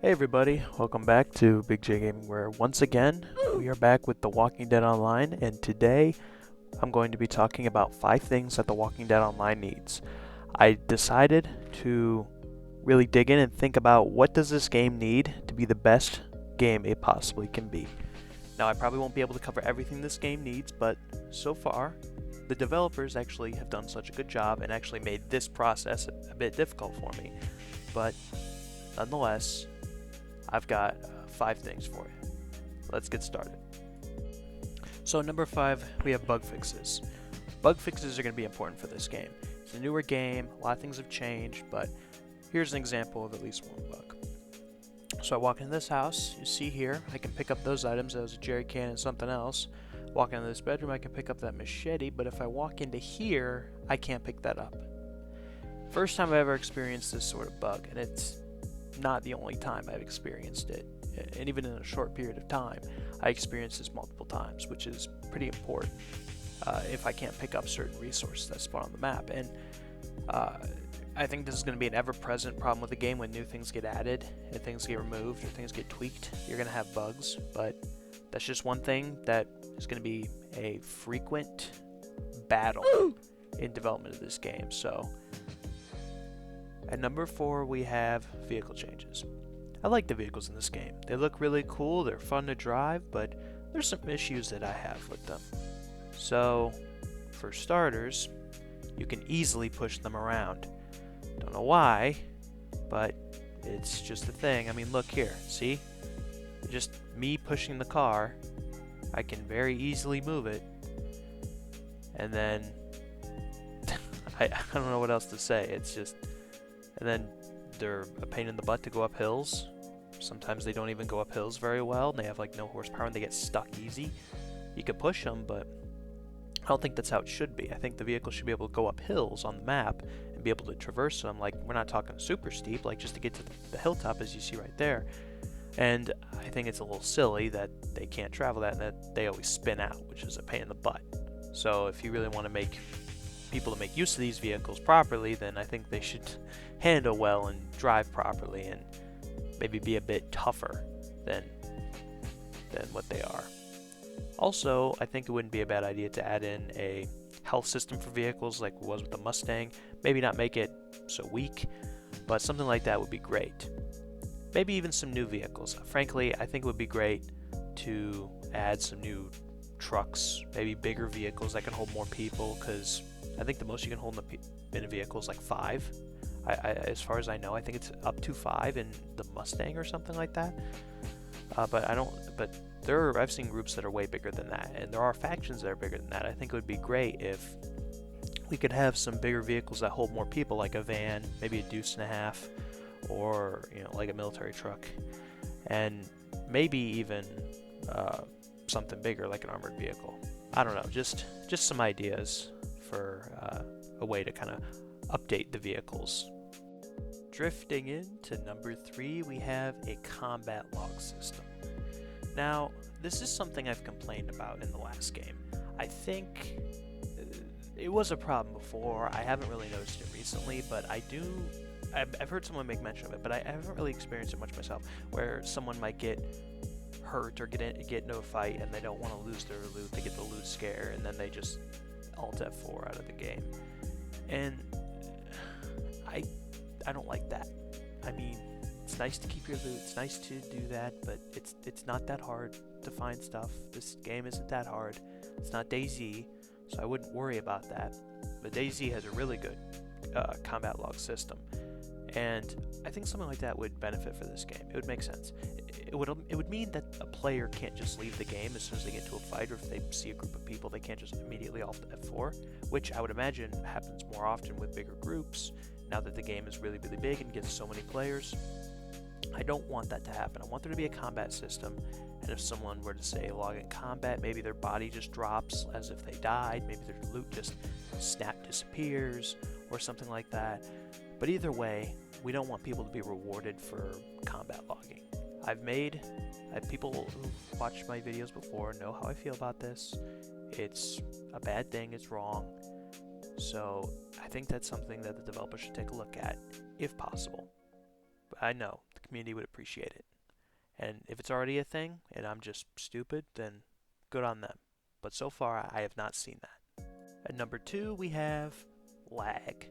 Hey everybody, welcome back to Big J Gaming, where once again we are back with The Walking Dead Online, and today I'm going to be talking about 5 things that The Walking Dead Online needs. I decided to really dig in and think about what does this game need to be the best game it possibly can be. Now I probably won't be able to cover everything this game needs, but so far the developers actually have done such a good job and actually made this process a bit difficult for me. But nonetheless, I've got 5 things for you. Let's get started. So number 5, we have bug fixes. Bug fixes are going to be important for this game. It's a newer game, a lot of things have changed, but here's an example of at least one bug. So I walk into this house, you see here, I can pick up those items. That was a jerry can and something else. Walk into this bedroom, I can pick up that machete, but if I walk into here, I can't pick that up. First time I've ever experienced this sort of bug, and it's not the only time I've experienced it. And even in a short period of time, I experienced this multiple times, which is pretty important if I can't pick up certain resources that spawn on the map. And I think this is going to be an ever-present problem with the game when new things get added and things get removed or things get tweaked. You're going to have bugs, but that's just one thing that is going to be a frequent battle in development of this game. So at number 4, we have vehicle changes. I like the vehicles in this game. They look really cool, they're fun to drive, but there's some issues that I have with them. So, for starters, you can easily push them around. Don't know why, but it's just a thing. I mean, look here, see? Just me pushing the car, I can very easily move it. And then, I don't know what else to say. It's just, and then they're a pain in the butt to go up hills. Sometimes they don't even go up hills very well, and they have like no horsepower and they get stuck easy. You could push them, but I don't think that's how it should be. I think the vehicle should be able to go up hills on the map and be able to traverse them. Like, we're not talking super steep, like just to get to the hilltop as you see right there. And I think it's a little silly that they can't travel that and that they always spin out, which is a pain in the butt. So if you really want to make people to make use of these vehicles properly, then I think they should handle well and drive properly and maybe be a bit tougher than what they are. Also, I think it wouldn't be a bad idea to add in a health system for vehicles like it was with the Mustang. Maybe not make it so weak, but something like that would be great. Maybe even some new vehicles. Frankly, I think it would be great to add some new trucks, maybe bigger vehicles that can hold more people, because I think the most you can hold in a vehicle is like 5. As far as I know, I think it's up to 5 in the Mustang or something like that. But I've seen groups that are way bigger than that, and there are factions that are bigger than that. I think it would be great if we could have some bigger vehicles that hold more people, like a van, maybe a deuce and a half, or like a military truck, and maybe even something bigger like an armored vehicle. I don't know, just some ideas for a way to kind of update the vehicles. Drifting into number 3, we have a combat log system. Now, this is something I've complained about in the last game. I think it was a problem before. I haven't really noticed it recently, but I've heard someone make mention of it, but I haven't really experienced it much myself, where someone might get hurt or get into a fight and they don't want to lose their loot. They get the loot scare and then they just alt F4 out of the game. And I don't like that. I mean, it's nice to keep your loot, it's nice to do that, but it's not that hard to find stuff. This game isn't that hard. It's not DayZ, so I wouldn't worry about that. But DayZ has a really good combat log system, and I think something like that would benefit for this game. It would make sense. It would mean that a player can't just leave the game as soon as they get into a fight, or if they see a group of people, they can't just immediately alt F4, which I would imagine happens more often with bigger groups, now that the game is really, really big and gets so many players. I don't want that to happen. I want there to be a combat system, and if someone were to say log in combat, maybe their body just drops as if they died, maybe their loot just disappears, or something like that. But either way, we don't want people to be rewarded for combat logging. People who've watched my videos before know how I feel about this. It's a bad thing, it's wrong. So I think that's something that the developer should take a look at, if possible. But I know community would appreciate it. And if it's already a thing and I'm just stupid, then good on them. But so far, I have not seen that. At number 2, we have lag.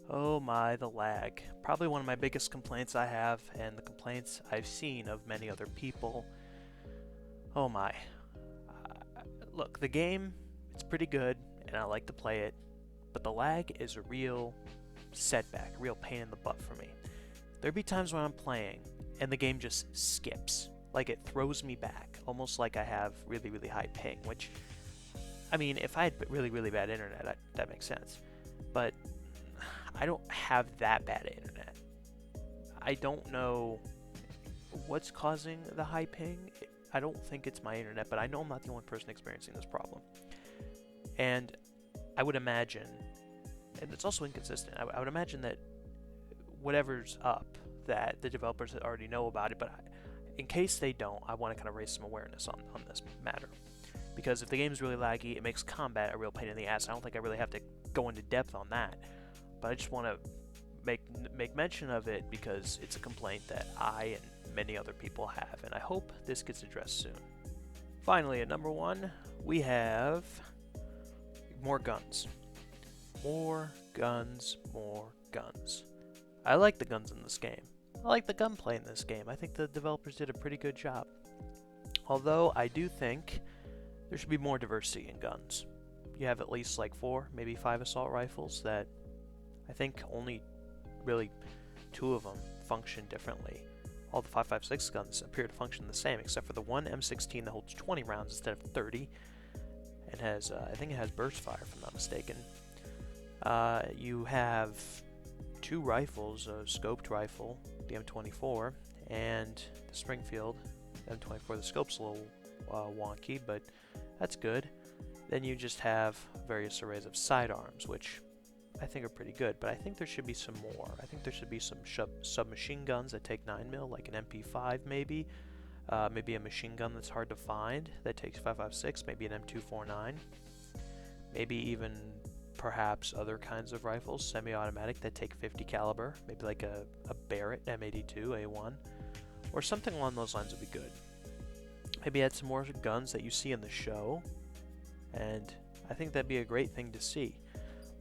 Oh my, the lag. Probably one of my biggest complaints I have, and the complaints I've seen of many other people. Oh my. Look, the game, it's pretty good, and I like to play it, but the lag is a real setback, a real pain in the butt for me. There'd be times when I'm playing, and the game just skips. Like it throws me back, almost like I have really, really high ping, which, I mean, if I had really, really bad internet, that makes sense. But I don't have that bad internet. I don't know what's causing the high ping. I don't think it's my internet, but I know I'm not the only person experiencing this problem. And I would imagine, and it's also inconsistent, I would imagine that whatever's up, that the developers already know about it, but in case they don't, I want to kind of raise some awareness on this matter. Because if the game's really laggy, it makes combat a real pain in the ass. I don't think I really have to go into depth on that, but I just want to make mention of it because it's a complaint that I and many other people have, and I hope this gets addressed soon. Finally, at number 1, we have more guns. More guns, more guns. I like the guns in this game. I like the gunplay in this game. I think the developers did a pretty good job. Although I do think there should be more diversity in guns. You have at least like 4, maybe 5 assault rifles that I think only really 2 of them function differently. All the 5.56 guns appear to function the same, except for the one M16 that holds 20 rounds instead of 30, and has, I think it has burst fire if I'm not mistaken. You have 2 rifles, a scoped rifle, the M24, and the Springfield M24. The scope's a little wonky, but that's good. Then you just have various arrays of sidearms, which I think are pretty good, but I think there should be some more. I think there should be some submachine guns that take 9mm, like an MP5 maybe. Maybe a machine gun that's hard to find that takes 5.56, maybe an M249. Maybe even perhaps other kinds of rifles, semi-automatic that take 50 caliber, maybe like a Barrett M82 A1, or something along those lines would be good. Maybe add some more guns that you see in the show, and I think that'd be a great thing to see.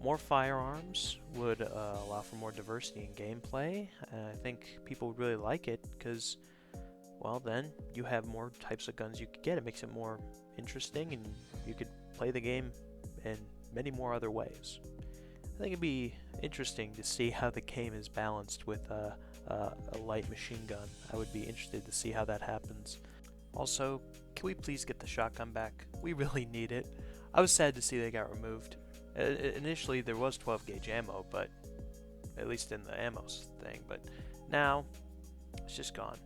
More firearms would allow for more diversity in gameplay, and I think people would really like it because, well, then you have more types of guns you could get. It makes it more interesting, and you could play the game in many more other ways. I think it'd be interesting to see how the game is balanced with a light machine gun. I would be interested to see how that happens. Also, can we please get the shotgun back? We really need it. I was sad to see they got removed. Initially there was 12 gauge ammo, but at least in the ammo thing, but now it's just gone.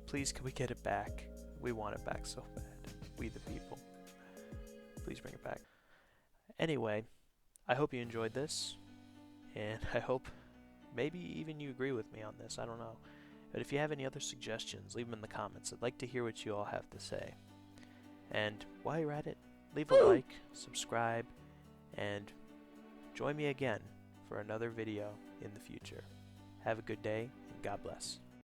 Please, can we get it back? We want it back so bad. We the people. Please bring it back. Anyway, I hope you enjoyed this, and I hope maybe even you agree with me on this, I don't know. But if you have any other suggestions, leave them in the comments. I'd like to hear what you all have to say. And while you're at it, leave a like, subscribe, and join me again for another video in the future. Have a good day, and God bless.